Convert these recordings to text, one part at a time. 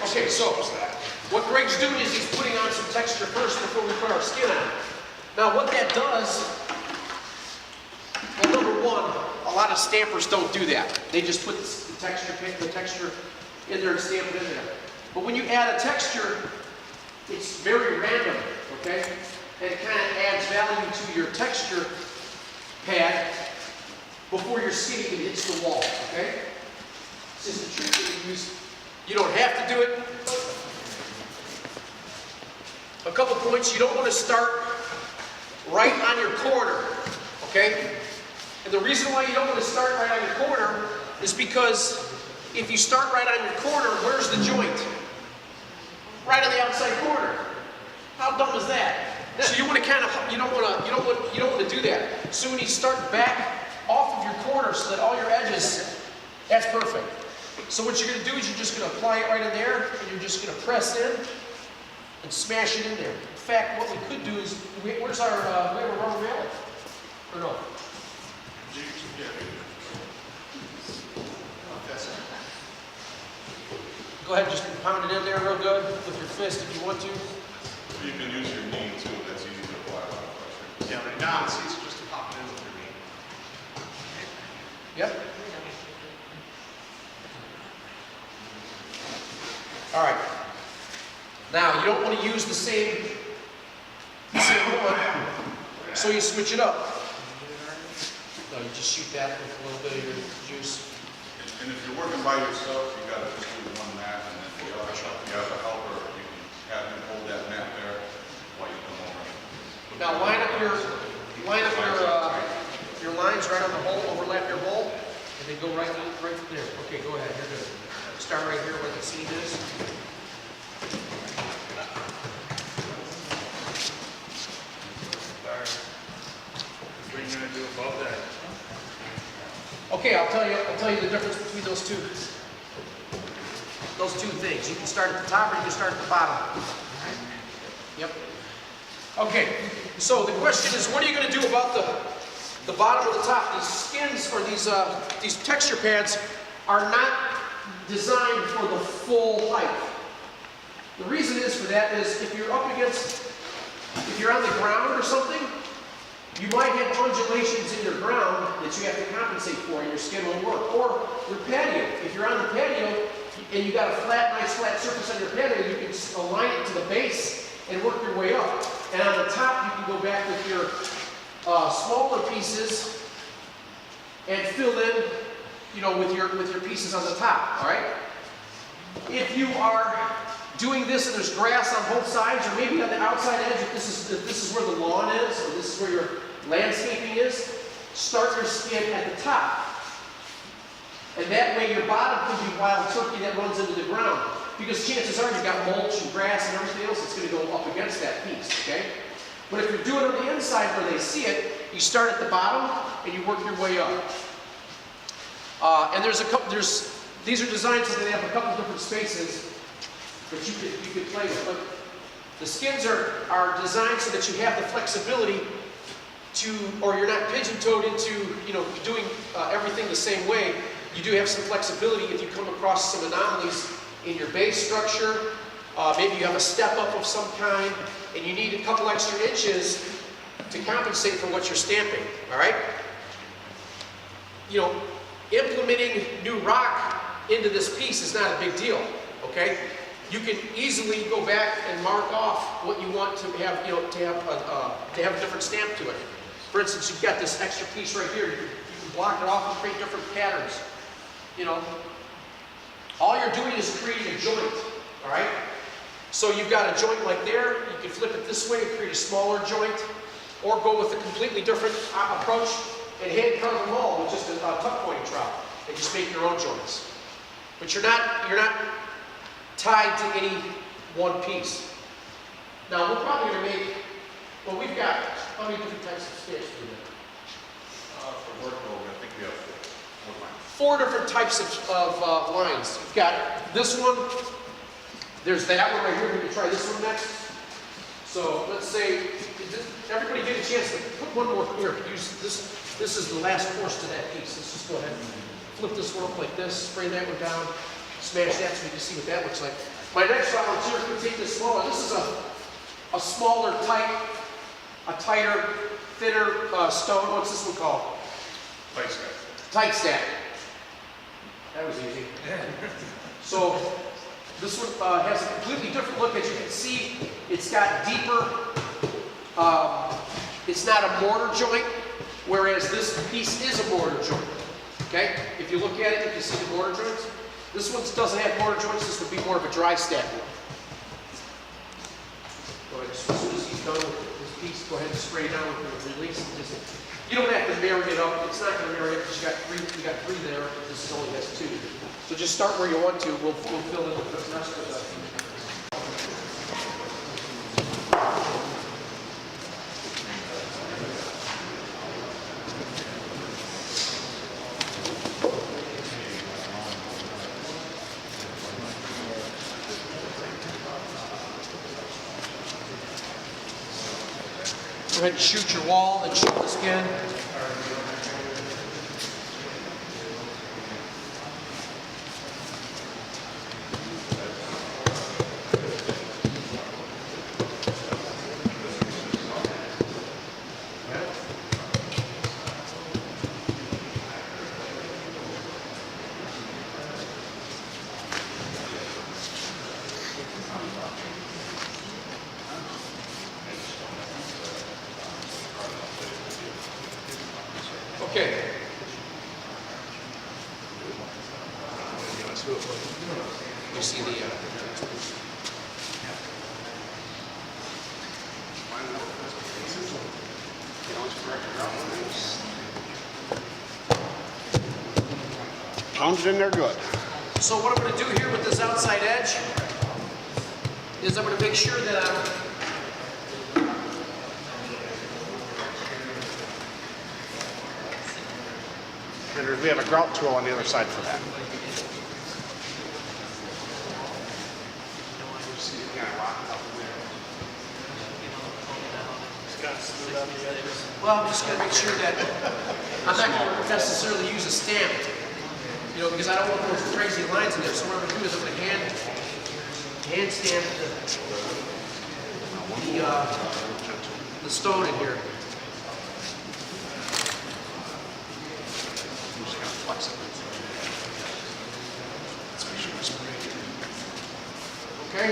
Okay, so what Greg's doing is he's putting on some texture first before we put our skin on. Now what that does, well, number one, a lot of stampers don't do that. They just put the texture in there and stamp it in there. But when you add a texture, it's very random, okay? And it kind of adds value to your texture pad before your skin even hits the wall, okay? It's just a trick that you use. You don't have to do it. A couple points, you don't want to start right on your corner, okay? And the reason why you don't want to start right on your corner is because if you start right on your corner, where's the joint? Right on the outside corner. How dumb is that? So you want to kind of, you don't want to do that. So when you start back off of your corner so that all your edges, that's perfect. So what you're going to do is you're just going to apply it right in there, and you're just going to press in and smash it in there. In fact, what we could do is, where's our, we have a rubber mallet? Or no? Go ahead and just pound it in there real good with your fist if you want to. You can use your knee too, that's easy to apply a lot of pressure. Yeah, right now it's easy just to pop it in with your knee. Yep. All right. Now, you don't want to use the same one, so you switch it up. No, you just shoot that with a little bit of your juice. And if you're working by yourself, you got to just do one mat, and then if you have a helper, you can have him hold that mat there while you come over. Now line up your lines right on the hole, overlap your hole, and then go right from there. Okay, go ahead. You're good. Start right here where the seam is. What are you going to do above that? Okay, I'll tell you the difference between those two things. You can start at the top or you can start at the bottom. Yep. Okay, so the question is, what are you going to do about the bottom or the top? These skins or these texture pads are not designed for the full height. The reason is for that is if you're on the ground or something, you might have undulations in your ground that you have to compensate for and your skin won't work. Or your patio. If you're on the patio and you've got a nice flat surface on your patio, you can align it to the base and work your way up. And on the top, you can go back with your smaller pieces and fill in, with your pieces on the top, all right? If you are doing this and there's grass on both sides, or maybe on the outside edge, if this is where the lawn is, or this is where your landscaping is, start your skin at the top. And that way your bottom can be wild turkey that runs into the ground. Because chances are you've got mulch and grass and everything else that's going to go up against that piece, okay? But if you're doing it on the inside where they see it, you start at the bottom and you work your way up. And these are designed so that they have a couple different spaces that you could play with. But the skins are designed so that you have the flexibility or you're not pigeon-toed into, doing everything the same way. You do have some flexibility if you come across some anomalies in your base structure. Maybe you have a step up of some kind, and you need a couple extra inches to compensate for what you're stamping, all right? Implementing new rock into this piece is not a big deal, okay? You can easily go back and mark off what you want to have, to have a different stamp to it. For instance, you've got this extra piece right here. You can block it off and create different patterns. All you're doing is creating a joint, all right? So you've got a joint like there. You can flip it this way and create a smaller joint, or go with a completely different approach and hand carve them all with just a tuck pointing trowel and just make your own joints. But you're not tied to any one piece. Now we're probably going to we've got how many different types of stamps do we have? For work mode, I think we have 4 lines. 4 different types of lines. You've got this one. There's that one right here. We can try this one next. So let's say everybody get a chance to put one more here. Use this. This is the last course to that piece. Let's just go ahead and flip this one up like this. Spray that one down. Smash that so we can see what that looks like. My next volunteer can take this smaller. This is a smaller, tighter, thinner stone. What's this one called? Tight stack. Tight stack. That was easy. So this one has a completely different look. As you can see, it's got deeper, it's not a mortar joint, whereas this piece is a mortar joint. Okay? If you look at it, you can see the mortar joints. This one doesn't have mortar joints. This would be more of a dry stack one. Go ahead, as soon as he's done with this piece, go ahead and spray it down with the release. You don't have to marry it up. It's not going to marry it because you got three there. This only has two. So just start where you want to. We'll fill in with the rest of the. Go ahead and shoot your wall, then shoot the skin. Okay. You see the Pound it in there good. So what I'm going to do here with this outside edge is I'm going to make sure that And we have a grout tool on the other side for that. well, I'm just going to make sure that I'm not going to necessarily use a stamp, you know, because I don't want those crazy lines in there. So what I'm going to do is I'm going to hand stamp the stone in here. Okay.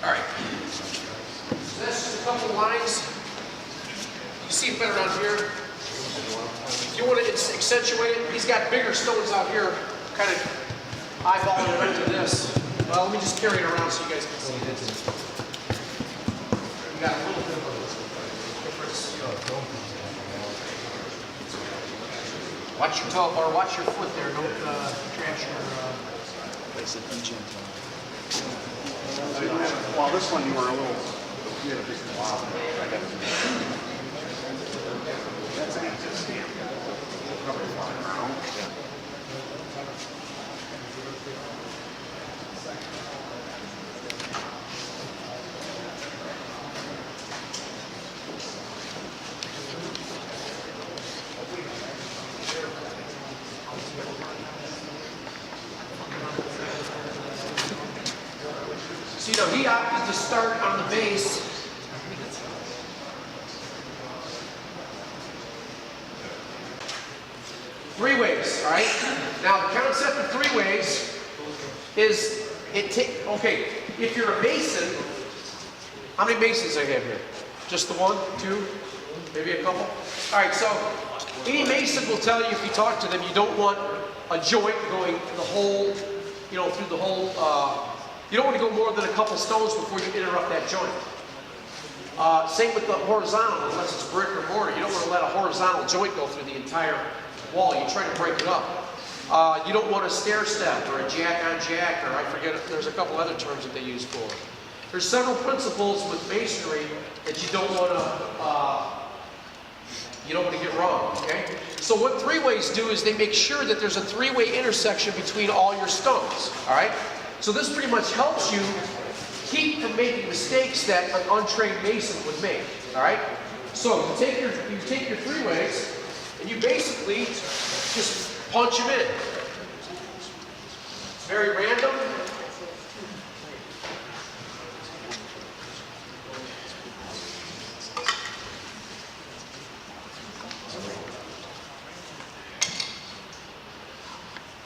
All right. So that's just a couple lines. You see it better down here. If you want to accentuate it, he's got bigger stones out here, kind of eyeballing it into this. Well, let me just carry it around so you guys can see this. You got a little bit of a difference. Watch your toe, or watch your foot there. Don't trash your. Well, this one you were a little. You had a big wow. That's an easy stamp. Probably flying around. So, you know, he opted to start on the base. Three ways, all right? Now, the concept of three ways is okay, if you're a mason, how many masons I have here? Just the one, two, maybe a couple? All right, so any mason will tell you if you talk to them, you don't want a joint going the whole, you know, through the whole, you don't want to go more than a couple stones before you interrupt that joint. Same with the horizontal, unless it's brick or mortar. You don't want to let a horizontal joint go through the entire wall. You try to break it up. You don't want a stair step or a jack on jack, or I forget, there's a couple other terms that they use for it. There's several principles with masonry that you don't want to get wrong, okay? So what three-ways do is they make sure that there's a three-way intersection between all your stones, all right? So this pretty much helps you keep from making mistakes that an untrained mason would make, all right? So you take your three ways and you basically just punch them in. It's very random.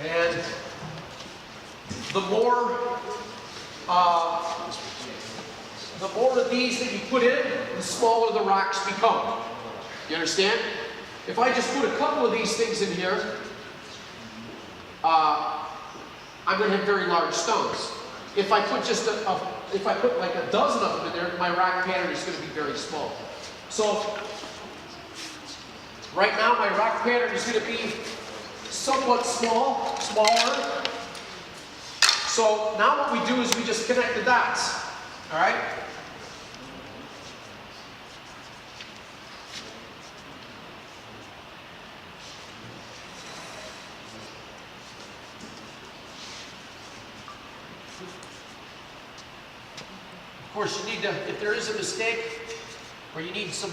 And the more of these that you put in, the smaller the rocks become. You understand? If I just put a couple of these things in here, I'm going to have very large stones. If I put just if I put like a dozen of them in there, my rock pattern is going to be very small. So right now my rock pattern is going to be somewhat smaller. So now what we do is we just connect the dots. All right? Of course, you need to, if there is a mistake, or you need some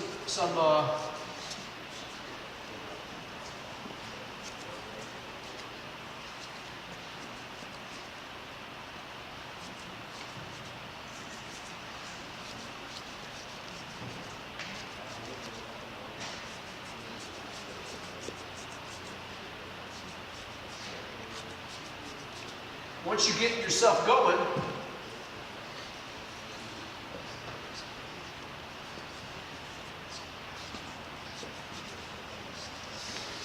once you get yourself going,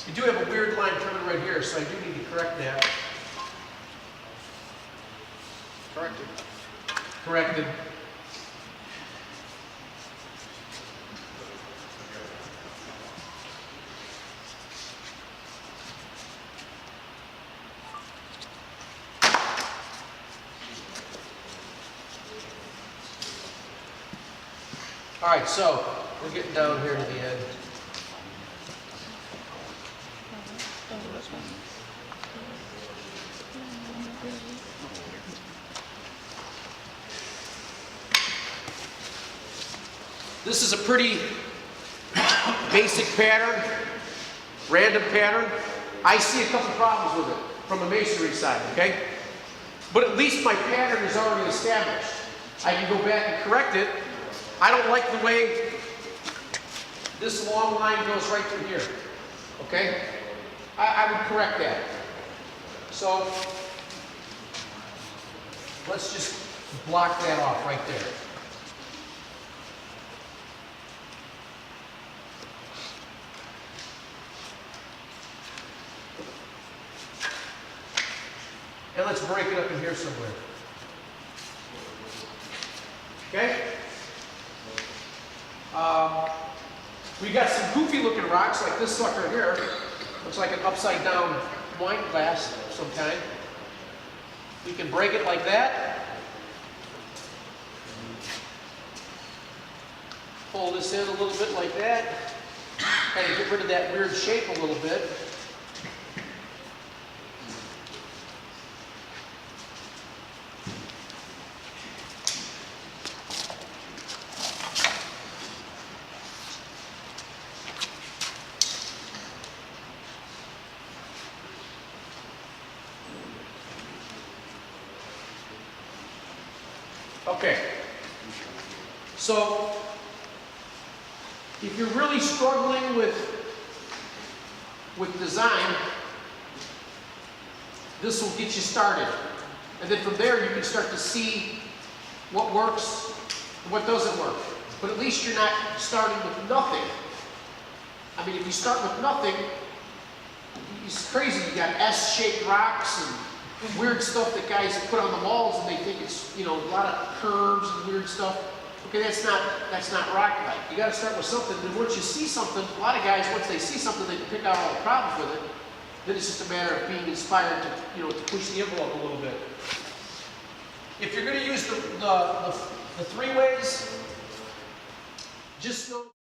you do have a weird line coming right here, so I do need to correct that. Corrected. All right, so we're getting down here to the end. This is a pretty basic pattern, random pattern. I see a couple problems with it from a masonry side, okay? But at least my pattern is already established. I can go back and correct it. I don't like the way this long line goes right through here, okay? I would correct that. So let's just block that off right there. And let's break it up in here somewhere. Okay? We got some goofy looking rocks like this sucker here. Looks like an upside down wine glass of some kind. We can break it like that. Pull this in a little bit like that. Kind of get rid of that weird shape a little bit. Okay, so if you're really struggling with design, this will get you started. And then from there you can start to see what works and what doesn't work. But at least you're not starting with nothing. I mean, if you start with nothing, it's crazy. You got S-shaped rocks and weird stuff that guys put on the walls, and they think it's, you know, a lot of curves and weird stuff. Okay, that's not rock-like. You got to start with something. And once you see something, a lot of guys, once they see something, they can pick out all the problems with it. Then it's just a matter of being inspired to, you know, to push the envelope a little bit. If you're going to use the three ways, just know.